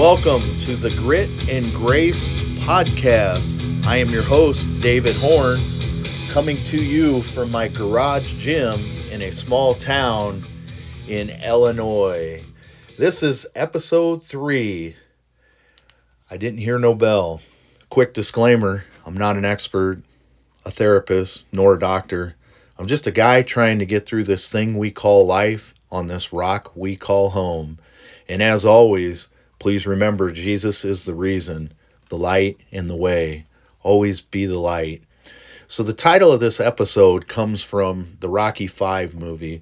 welcome to the Grit and Grace podcast. I am your host, David Horn, coming to you from my garage gym in a small town in Illinois. This is episode 3. I didn't hear no bell. Quick disclaimer, I'm not an expert, a therapist, nor a doctor. I'm just a guy trying to get through this thing we call life on this rock we call home. And as always, please remember Jesus is the reason, the light, and the way. Always be the light. So the title of this episode comes from the Rocky V movie,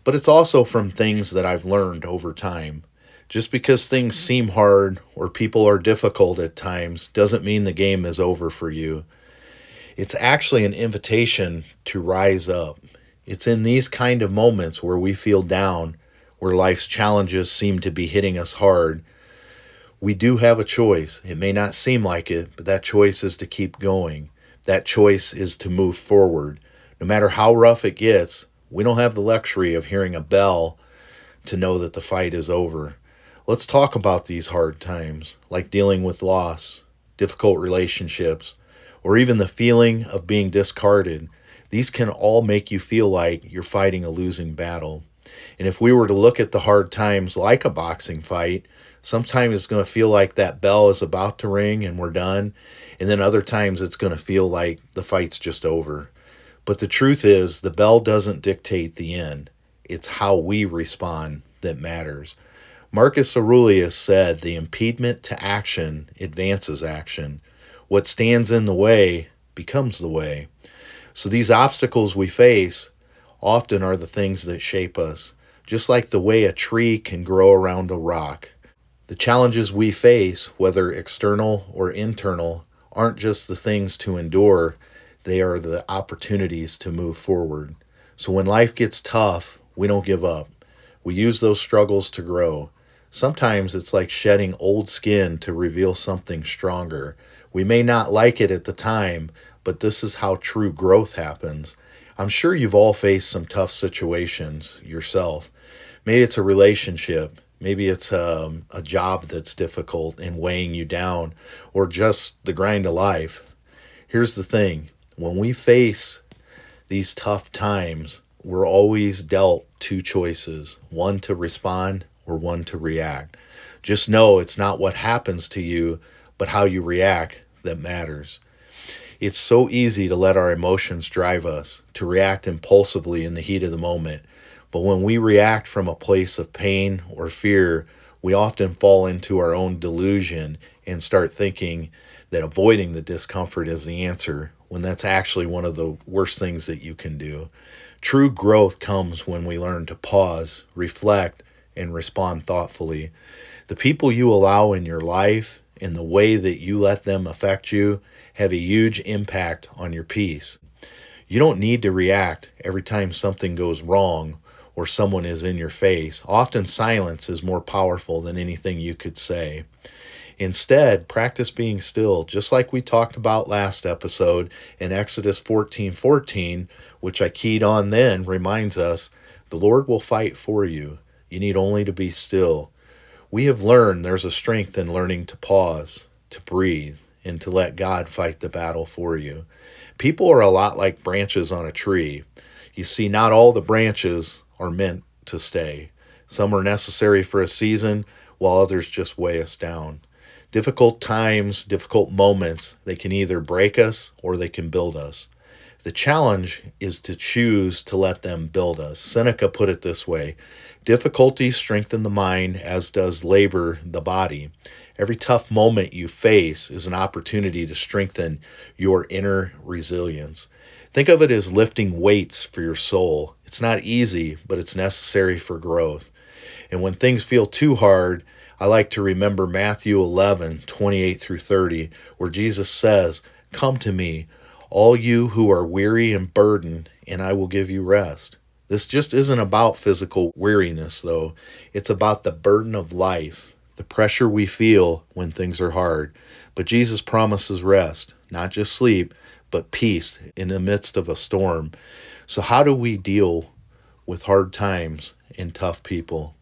but it's also from things that I've learned over time. Just because things seem hard or people are difficult at times doesn't mean the game is over for you. It's actually an invitation to rise up. It's in these kind of moments where we feel down, where life's challenges seem to be hitting us hard. We do have a choice. It may not seem like it, but that choice is to keep going. That choice is to move forward. No matter how rough it gets, we don't have the luxury of hearing a bell to know that the fight is over. Let's talk about these hard times, like dealing with loss, difficult relationships, or even the feeling of being discarded. These can all make you feel like you're fighting a losing battle. And if we were to look at the hard times like a boxing fight, sometimes it's going to feel like that bell is about to ring and we're done. And then other times it's going to feel like the fight's just over. But the truth is, the bell doesn't dictate the end. It's how we respond that matters. Marcus Aurelius said, the impediment to action advances action. What stands in the way becomes the way. So these obstacles we face often are the things that shape us, just like the way a tree can grow around a rock. The challenges we face, whether external or internal, aren't just the things to endure, they are the opportunities to move forward. So when life gets tough, we don't give up. We use those struggles to grow. Sometimes it's like shedding old skin to reveal something stronger. We may not like it at the time, but this is how true growth happens. I'm sure you've all faced some tough situations yourself. Maybe it's a relationship. Maybe it's a job that's difficult and weighing you down, or just the grind of life. Here's the thing. When we face these tough times, we're always dealt 2 choices, one to respond or one to react. Just know it's not what happens to you, but how you react that matters. It's so easy to let our emotions drive us, to react impulsively in the heat of the moment. But when we react from a place of pain or fear, we often fall into our own delusion and start thinking that avoiding the discomfort is the answer, when that's actually one of the worst things that you can do. True growth comes when we learn to pause, reflect, and respond thoughtfully. The people you allow in your life and the way that you let them affect you have a huge impact on your peace. You don't need to react every time something goes wrong or someone is in your face. Often silence is more powerful than anything you could say. Instead, practice being still, just like we talked about last episode in Exodus 14:14, which I keyed on then, reminds us, the Lord will fight for you. You need only to be still. We have learned there's a strength in learning to pause, to breathe, and to let God fight the battle for you. People are a lot like branches on a tree. You see, not all the branches are meant to stay. Some are necessary for a season, while others just weigh us down. Difficult times, difficult moments, they can either break us or they can build us. The challenge is to choose to let them build us. Seneca put it this way, difficulties strengthen the mind, as does labor the body. Every tough moment you face is an opportunity to strengthen your inner resilience. Think of it as lifting weights for your soul. It's not easy, but it's necessary for growth. And when things feel too hard, I like to remember Matthew 11:28-30, where Jesus says, come to me, all you who are weary and burdened, and I will give you rest. This just isn't about physical weariness, though. It's about the burden of life, the pressure we feel when things are hard. But Jesus promises rest, not just sleep, but peace in the midst of a storm. So how do we deal with hard times and tough people?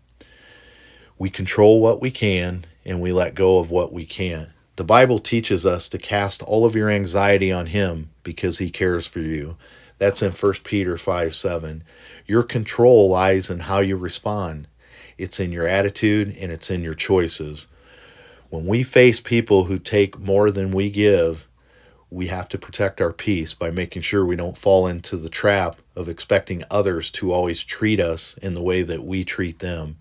We control what we can and we let go of what we can't. The Bible teaches us to cast all of your anxiety on him because he cares for you. That's in 1 Peter 5:7. Your control lies in how you respond. It's in your attitude and it's in your choices. When we face people who take more than we give, we have to protect our peace by making sure we don't fall into the trap of expecting others to always treat us in the way that we treat them.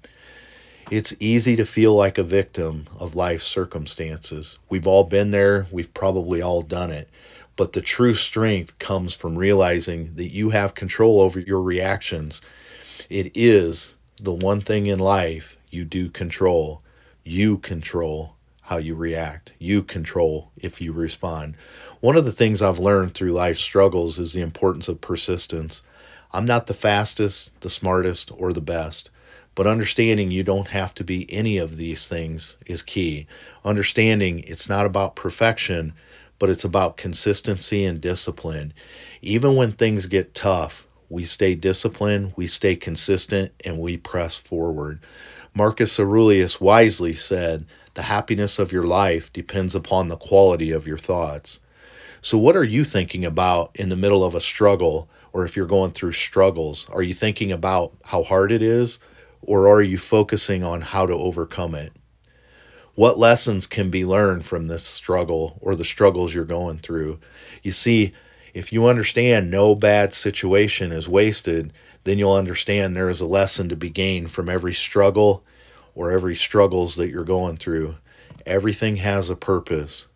It's easy to feel like a victim of life's circumstances. We've all been there. We've probably all done it. But the true strength comes from realizing that you have control over your reactions. It is the one thing in life you do control. You control how you react. You control if you respond. One of the things I've learned through life's struggles is the importance of persistence. I'm not the fastest, the smartest, or the best. But understanding you don't have to be any of these things is key. Understanding it's not about perfection, but it's about consistency and discipline. Even when things get tough, we stay disciplined, we stay consistent, and we press forward. Marcus Aurelius wisely said, "The happiness of your life depends upon the quality of your thoughts." So what are you thinking about in the middle of a struggle, or if you're going through struggles? Are you thinking about how hard it is? Or are you focusing on how to overcome it? What lessons can be learned from this struggle or the struggles you're going through? You see, if you understand no bad situation is wasted, then you'll understand there is a lesson to be gained from every struggle or every struggles that you're going through. Everything has a purpose.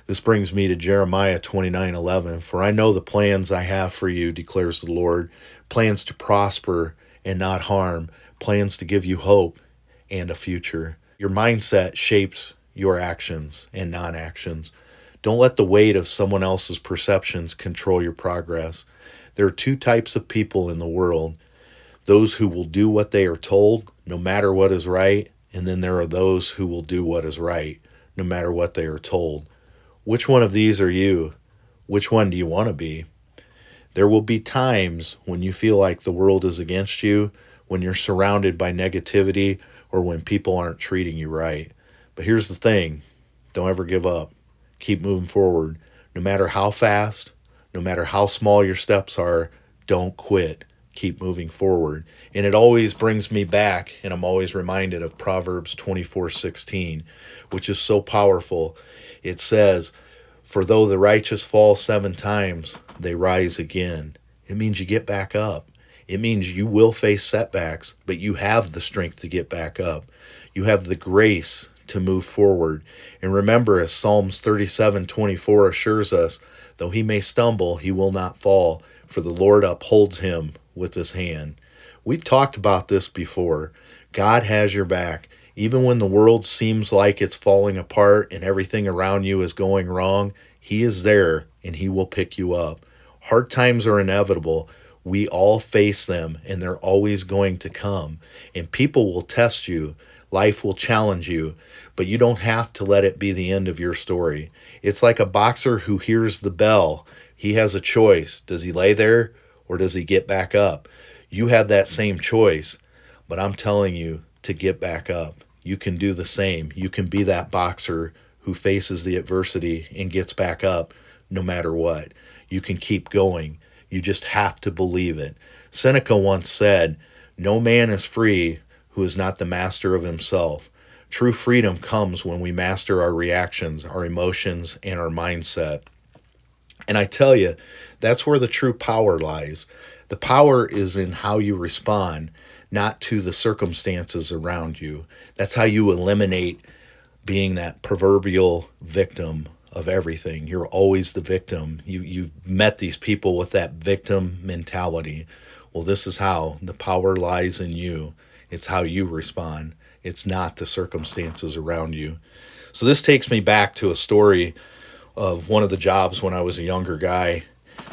This brings me to Jeremiah 29:11. For I know the plans I have for you, declares the Lord, plans to prosper and not harm, plans to give you hope and a future. Your mindset shapes your actions and non-actions. Don't let the weight of someone else's perceptions control your progress. There are two types of people in the world. Those who will do what they are told, no matter what is right, and then there are those who will do what is right, no matter what they are told. Which one of these are you? Which one do you want to be? There will be times when you feel like the world is against you, when you're surrounded by negativity, or when people aren't treating you right. But here's the thing, don't ever give up. Keep moving forward. No matter how fast, no matter how small your steps are, don't quit. Keep moving forward. And it always brings me back, and I'm always reminded of Proverbs 24:16, which is so powerful. It says, for though the righteous fall 7 times, they rise again. It means you get back up. It means you will face setbacks, but you have the strength to get back up. You have the grace to move forward. And remember, as Psalms 37:24 assures us, though he may stumble, he will not fall, for the Lord upholds him with his hand. We've talked about this before. God has your back. Even when the world seems like it's falling apart and everything around you is going wrong, he is there and he will pick you up. Hard times are inevitable. We all face them, and they're always going to come. And people will test you. Life will challenge you, but you don't have to let it be the end of your story. It's like a boxer who hears the bell. He has a choice. Does he lay there or does he get back up? You have that same choice, but I'm telling you to get back up. You can do the same. You can be that boxer who faces the adversity and gets back up no matter what. You can keep going. You just have to believe it. Seneca once said, no man is free who is not the master of himself. True freedom comes when we master our reactions, our emotions, and our mindset. And I tell you, that's where the true power lies. The power is in how you respond, not to the circumstances around you. That's how you eliminate being that proverbial victim of everything. You're always the victim. You've met these people with that victim mentality. Well, this is how the power lies in you. It's how you respond. It's not the circumstances around you. So this takes me back to a story of one of the jobs when I was a younger guy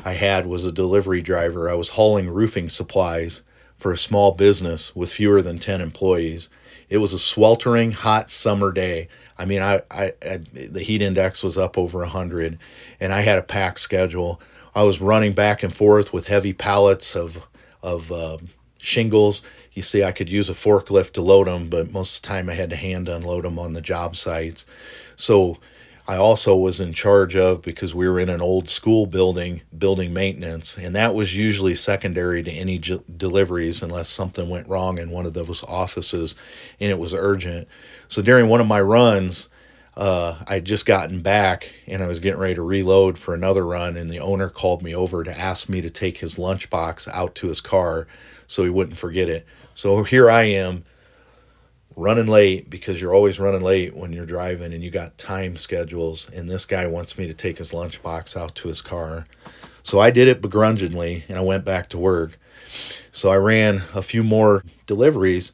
I had was a delivery driver. I was hauling roofing supplies for a small business with fewer than 10 employees. It was a sweltering hot summer day. I mean, the heat index was up over 100, and I had a packed schedule. I was running back and forth with heavy pallets of shingles. You see, I could use a forklift to load them, but most of the time I had to hand unload them on the job sites. So I also was in charge of, because we were in an old school building maintenance, and that was usually secondary to any deliveries unless something went wrong in one of those offices and it was urgent. So during one of my runs, I'd just gotten back and I was getting ready to reload for another run, and the owner called me over to ask me to take his lunchbox out to his car so he wouldn't forget it. So here I am running late, because you're always running late when you're driving and you got time schedules, and this guy wants me to take his lunchbox out to his car. So I did it begrudgingly and I went back to work. So I ran a few more deliveries,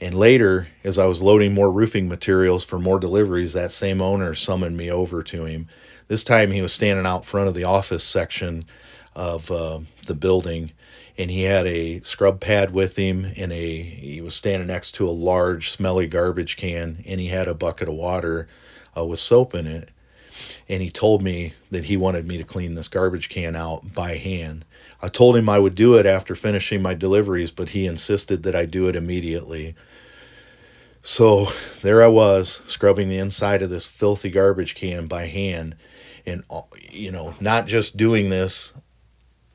and later, as I was loading more roofing materials for more deliveries, that same owner summoned me over to him. This time he was standing out front of the office section of the building, and he had a scrub pad with him, and he was standing next to a large smelly garbage can, and he had a bucket of water with soap in it. And he told me that he wanted me to clean this garbage can out by hand. I told him I would do it after finishing my deliveries, but he insisted that I do it immediately. So there I was, scrubbing the inside of this filthy garbage can by hand, and not just doing this,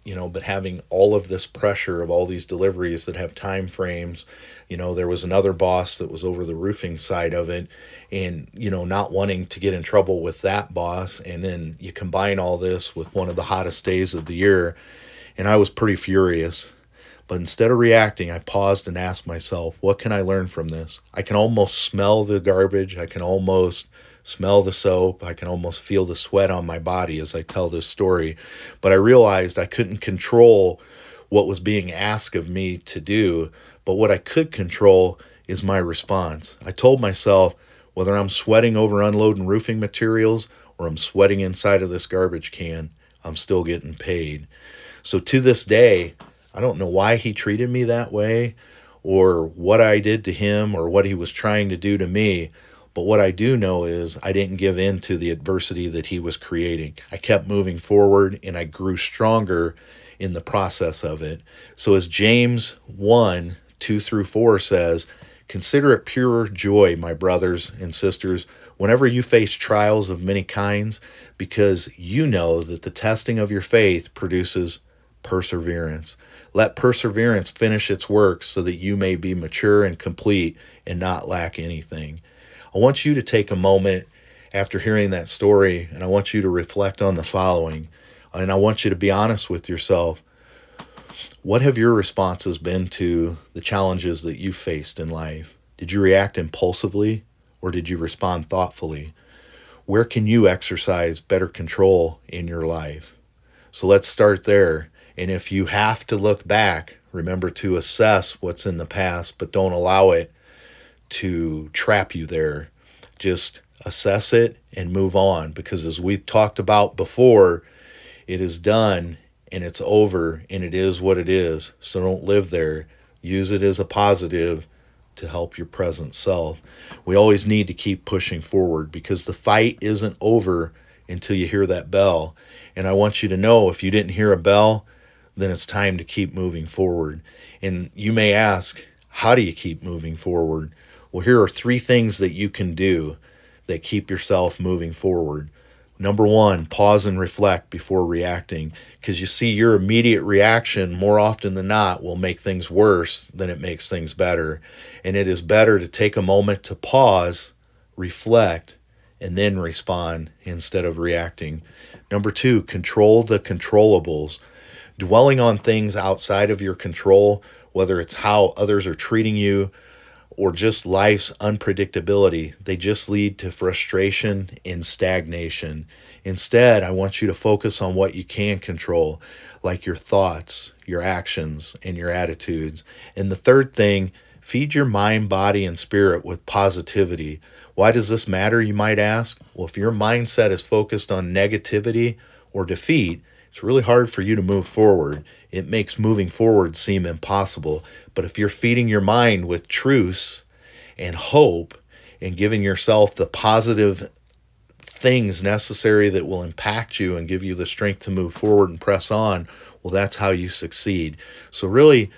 but having all of this pressure of all these deliveries that have time frames. There was another boss that was over the roofing side of it, and, not wanting to get in trouble with that boss. And then you combine all this with one of the hottest days of the year, and I was pretty furious. But instead of reacting, I paused and asked myself, what can I learn from this? I can almost smell the garbage. I can almost smell the soap. I can almost feel the sweat on my body as I tell this story. But I realized I couldn't control what was being asked of me to do. But what I could control is my response. I told myself, whether I'm sweating over unloading roofing materials or I'm sweating inside of this garbage can, I'm still getting paid. So to this day, I don't know why he treated me that way, or what I did to him, or what he was trying to do to me. But what I do know is I didn't give in to the adversity that he was creating. I kept moving forward, and I grew stronger in the process of it. So as James 1:2-4 says, consider it pure joy, my brothers and sisters, whenever you face trials of many kinds, because you know that the testing of your faith produces perseverance. Let perseverance finish its work so that you may be mature and complete and not lack anything. I want you to take a moment after hearing that story, and I want you to reflect on the following. And I want you to be honest with yourself. What have your responses been to the challenges that you faced in life? Did you react impulsively, or did you respond thoughtfully? Where can you exercise better control in your life? So let's start there. And if you have to look back, remember to assess what's in the past, but don't allow it to trap you there. Just assess it and move on, because as we talked about before, it is done and it's over, and it is what it is. So don't live there. Use it as a positive to help your present self. We always need to keep pushing forward, because the fight isn't over until you hear that bell. And I want you to know, if you didn't hear a bell, then it's time to keep moving forward. And you may ask, how do you keep moving forward? Well, here are 3 things that you can do that keep yourself moving forward. Number 1, pause and reflect before reacting, because you see, your immediate reaction more often than not will make things worse than it makes things better. And it is better to take a moment to pause, reflect, and then respond instead of reacting. Number 2, control the controllables. Dwelling on things outside of your control, whether it's how others are treating you or just life's unpredictability, they just lead to frustration and stagnation. Instead, I want you to focus on what you can control, like your thoughts, your actions, and your attitudes. And the third thing, feed your mind, body, and spirit with positivity. Why does this matter, you might ask? Well, if your mindset is focused on negativity or defeat, it's really hard for you to move forward. It makes moving forward seem impossible. But if you're feeding your mind with truths and hope and giving yourself the positive things necessary that will impact you and give you the strength to move forward and press on, well, that's how you succeed. So really,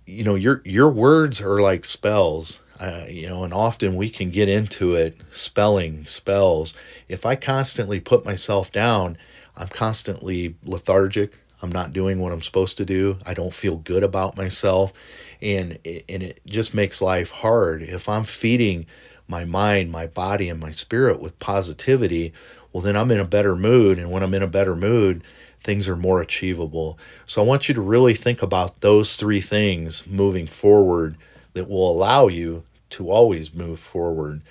your words are like spells. And often we can get into it, spelling spells. If I constantly put myself down, I'm constantly lethargic. I'm not doing what I'm supposed to do. I don't feel good about myself, and it just makes life hard. If I'm feeding my mind, my body, and my spirit with positivity, well, then I'm in a better mood, and when I'm in a better mood, things are more achievable. So I want you to really think about those three things moving forward that will allow you to always move forward.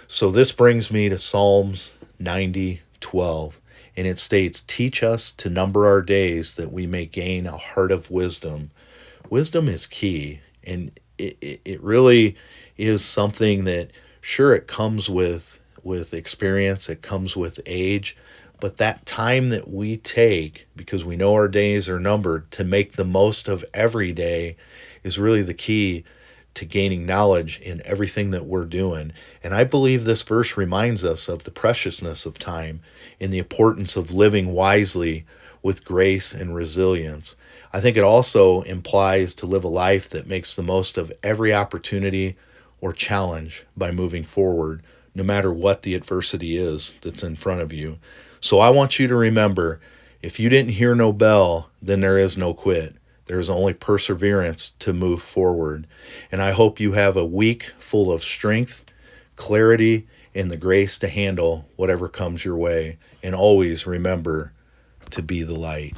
So this brings me to Psalms 90:12, and it states, "Teach us to number our days that we may gain a heart of wisdom." Wisdom is key, and it really is something that, sure, it comes with experience, it comes with age, but that time that we take, because we know our days are numbered, to make the most of every day is really the key to gaining knowledge in everything that we're doing. And I believe this verse reminds us of the preciousness of time and the importance of living wisely with grace and resilience. I think it also implies to live a life that makes the most of every opportunity or challenge by moving forward, no matter what the adversity is that's in front of you. So I want you to remember, if you didn't hear no bell, then there is no quit. There's only perseverance to move forward. And I hope you have a week full of strength, clarity, and the grace to handle whatever comes your way. And always remember to be the light.